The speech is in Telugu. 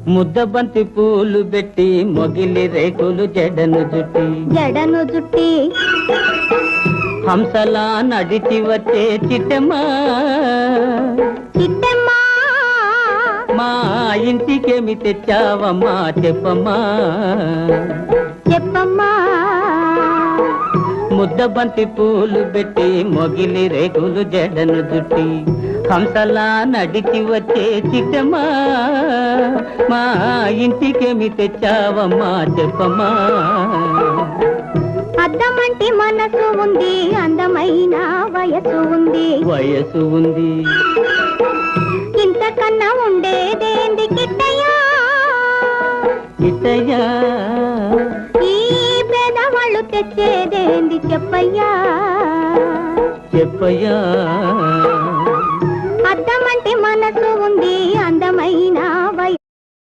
ముద్దబంతి పూలు పెట్టి మొగిలి రేకులు జడను జుట్టి హంసలా నడిచి వచ్చే చిట్టమ్మా మా ఇంటికేమి తెచ్చావమ్మా చెప్పమ్మా ముద్దబంతి పూలు పెట్టి మొగిలి రేకులు జడను జుట్టి హంసలా నడిచి వచ్చే చిట్టమ్మా మా ఇంటికేమి తెచ్చావమ్మా చెప్పమ్మా అద్దమంటి మనసు ఉంది అందమైన వయసు ఉంది ఇంతకన్నా ఉండేదేంది కిట్టయ్యా ఈ పేదవాళ్ళు తెచ్చేదేంది చెప్పయ్యా అద్దమంటి మనసు ఉంది అందమైన